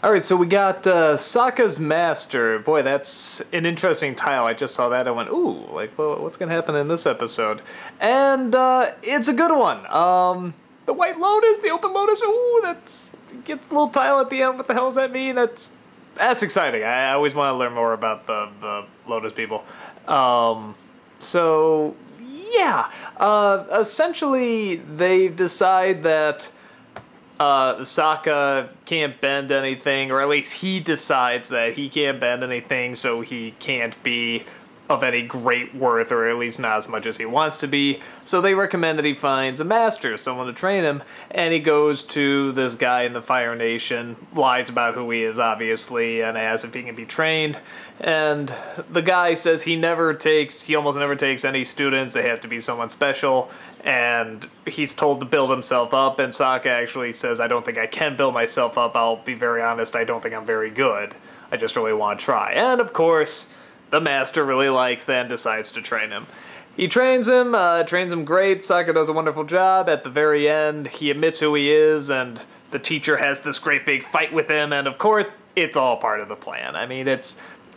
All right, so we got Sokka's Master. Boy, that's an interesting title. I just saw that. I went, ooh, like, well, what's going to happen in this episode? And it's a good one. The White Lotus, the Open Lotus. Ooh, that's get the little title at the end. What the hell does that mean? That's exciting. I always want to learn more about the Lotus people. So yeah, essentially they decide that Sokka can't bend anything, or at least he decides that he can't bend anything, so he can't be of any great worth, or at least not as much as he wants to be. So they recommend that he finds a master, someone to train him, and he goes to this guy in the Fire Nation, lies about who he is, obviously, and asks if he can be trained. And the guy says he almost never takes any students, they have to be someone special, and he's told to build himself up, and Sokka actually says, I don't think I can build myself up, I'll be very honest, I don't think I'm very good. I just really want to try. And of course, the master really likes that and decides to train him. He trains him great. Sokka does a wonderful job. At the very end, he admits who he is, and the teacher has this great big fight with him, and of course, it's all part of the plan. I mean,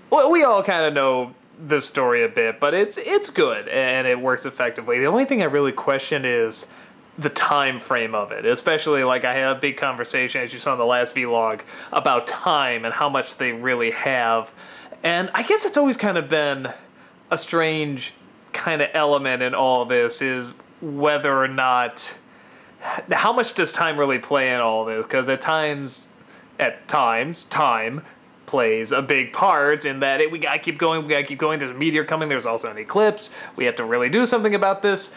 we all kind of know this story a bit, but it's good, and it works effectively. The only thing I really question is the time frame of it, especially like I had a big conversation, as you saw in the last vlog, about time and how much they really have. And I guess it's always kind of been a strange kind of element in all this, is whether or not, how much does time really play in all this? Because at times, time plays a big part in that we gotta keep going, there's a meteor coming, there's also an eclipse, we have to really do something about this.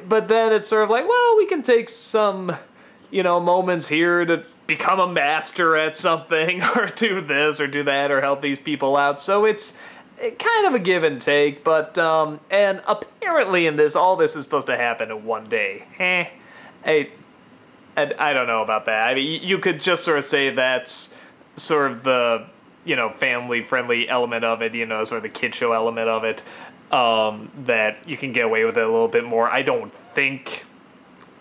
But then it's sort of like, well, we can take some, moments here to become a master at something, or do this, or do that, or help these people out. So it's kind of a give and take, but, and apparently in this, all this is supposed to happen in one day. I don't know about that. I mean, you could just sort of say that's sort of the, family-friendly element of it, sort of the kid show element of it, that you can get away with it a little bit more. I don't think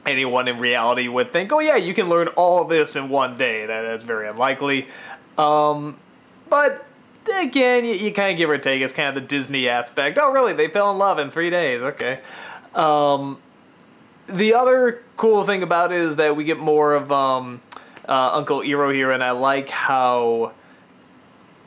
anyone in reality would think, oh yeah, you can learn all this in one day. That's very unlikely. But again, you kind of give or take. It's kind of the Disney aspect. Oh really, they fell in love in 3 days. Okay. The other cool thing about it is that we get more of Uncle Iroh here, and I like how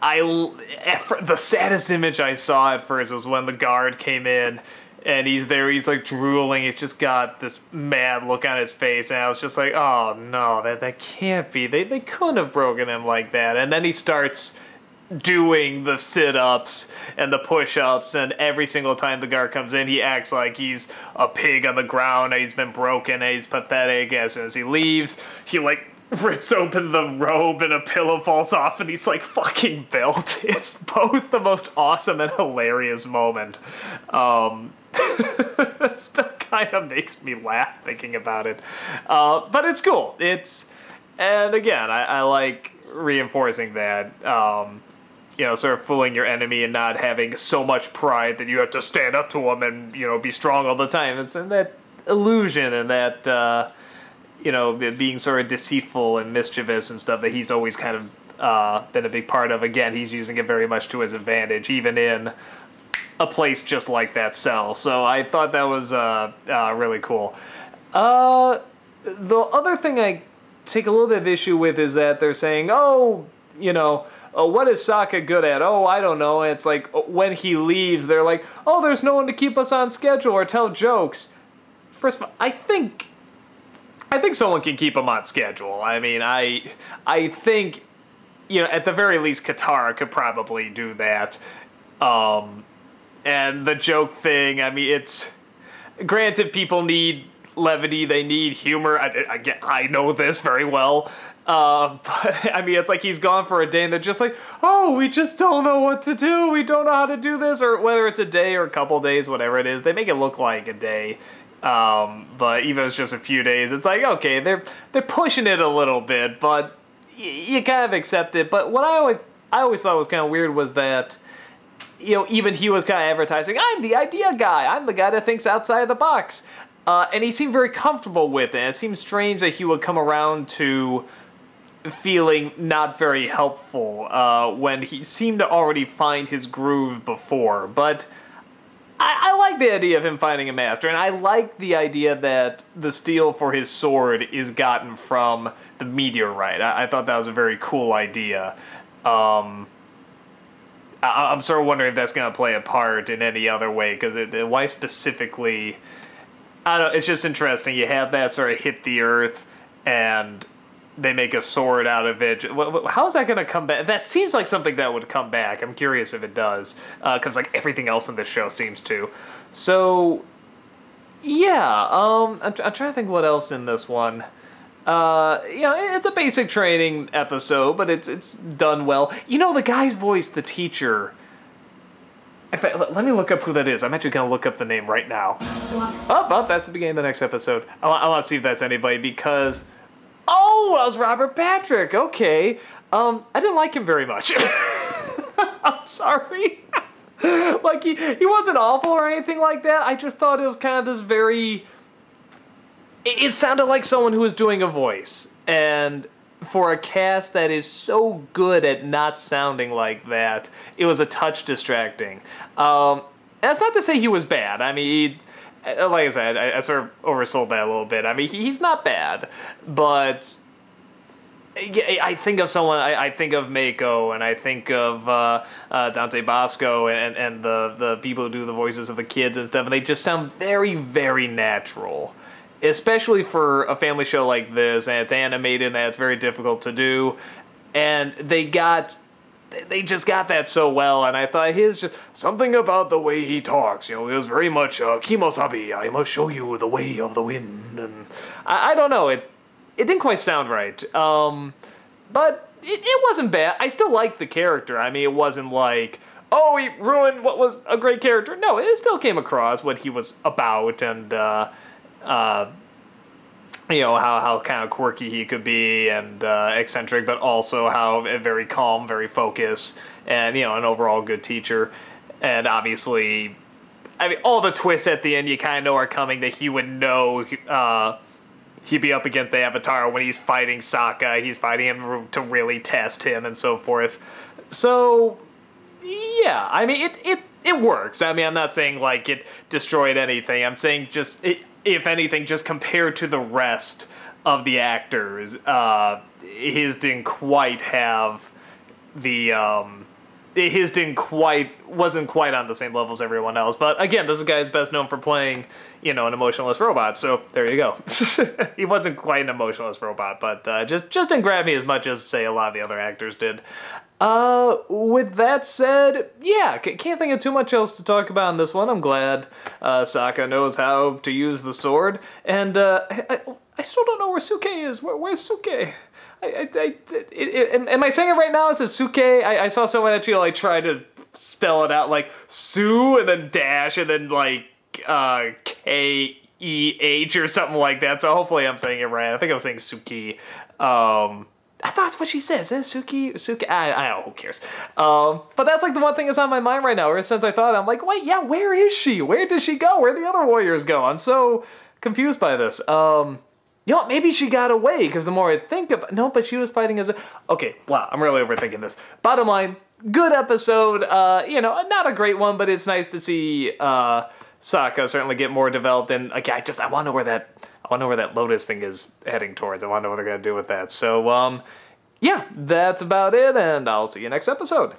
the saddest image I saw at first was when the guard came in, and he's there, he's like drooling, he's just got this mad look on his face, and I was just like, oh no, that can't be, they couldn't have broken him like that. And then he starts doing the sit-ups and the push-ups, and every single time the guard comes in, he acts like he's a pig on the ground, and he's been broken, and he's pathetic. As soon as he leaves, he like rips open the robe and a pillow falls off and he's like fucking built. It's both the most awesome and hilarious moment. Still kind of makes me laugh thinking about it. But it's cool. And again, I like reinforcing that, sort of fooling your enemy and not having so much pride that you have to stand up to him and, be strong all the time. It's in that illusion and that, being sort of deceitful and mischievous and stuff that he's always kind of been a big part of. Again, he's using it very much to his advantage, even in a place just like that cell. So I thought that was really cool. The other thing I take a little bit of issue with is that they're saying, what is Sokka good at? Oh, I don't know. And it's like when he leaves, they're like, oh, there's no one to keep us on schedule or tell jokes. First of all, I think someone can keep him on schedule. I mean, I think, at the very least, Katara could probably do that. And the joke thing, I mean, granted, people need levity, they need humor. I know this very well. But, I mean, it's like he's gone for a day and they're just like, oh, we just don't know what to do. We don't know how to do this. Or whether it's a day or a couple days, whatever it is, they make it look like a day. But even if it's just a few days, it's like, okay, they're pushing it a little bit, but you kind of accept it. But what I always thought was kind of weird was that, even he was kind of advertising, I'm the idea guy, I'm the guy that thinks outside the box. And he seemed very comfortable with it. It seemed strange that he would come around to feeling not very helpful when he seemed to already find his groove before. But I like the idea of him finding a master, and I like the idea that the steel for his sword is gotten from the meteorite. I thought that was a very cool idea. I'm sort of wondering if that's going to play a part in any other way, because why specifically... I don't know, it's just interesting. You have that sort of hit the earth, and they make a sword out of it. How is that going to come back? That seems like something that would come back. I'm curious if it does, because like everything else in this show seems to. So, yeah, I'm trying to think what else in this one. It's a basic training episode, but it's done well. You know, the guy's voice, the teacher... In fact, let me look up who that is. I'm actually going to look up the name right now. Oh, that's the beginning of the next episode. I want to see if that's anybody, because... Oh, that was Robert Patrick. Okay. I didn't like him very much. I'm sorry. Like, he wasn't awful or anything like that. I just thought it was kind of this very... It sounded like someone who was doing a voice. And... for a cast that is so good at not sounding like that, it was a touch distracting. And that's not to say he was bad. I mean, like I said, I sort of oversold that a little bit. I mean, he's not bad, but I think of someone, I think of Mako, and I think of Dante Bosco, and the people who do the voices of the kids and stuff, and they just sound very, very natural. Especially for a family show like this, and it's animated, and it's very difficult to do, and they just got that so well, and I thought his just something about the way he talks, it was very much Kimosabi, I must show you the way of the wind, and I don't know, it didn't quite sound right, but it wasn't bad. I still liked the character. I mean, it wasn't like, oh, he ruined what was a great character. No, it still came across what he was about, and how kind of quirky he could be, and eccentric, but also how very calm, very focused, and, an overall good teacher. And obviously, I mean, all the twists at the end you kind of know are coming, that he would know he'd be up against the Avatar when he's fighting Sokka. He's fighting him to really test him and so forth. So, yeah, I mean, it works. I mean, I'm not saying, like, it destroyed anything. I'm saying just... if anything, just compared to the rest of the actors, his didn't quite have the, wasn't quite on the same level as everyone else. But again, this guy is best known for playing, an emotionless robot, so there you go. He wasn't quite an emotionless robot, but just didn't grab me as much as, say, a lot of the other actors did. With that said, yeah, can't think of too much else to talk about in this one. I'm glad Sokka knows how to use the sword, and I still don't know where Suke is. Where's Suke? Am I saying it right now? Is it Suke? I saw someone actually like try to spell it out like Sue and then dash and then like K-E-H or something like that. So hopefully I'm saying it right. I think I'm saying Suki. I thought that's what she says. Is Suki? I don't know, who cares? But that's like the one thing that's on my mind right now. Ever since I thought, I'm like, wait, yeah, where is she? Where did she go? Where'd the other warriors go? I'm so confused by this. Maybe she got away, because the more I think about... No, but she was fighting as a... Okay, wow, I'm really overthinking this. Bottom line, good episode. Not a great one, but it's nice to see Sokka certainly get more developed. And, again, I want to know where that Lotus thing is heading towards. I want to know what they're going to do with that. So, yeah, that's about it, and I'll see you next episode.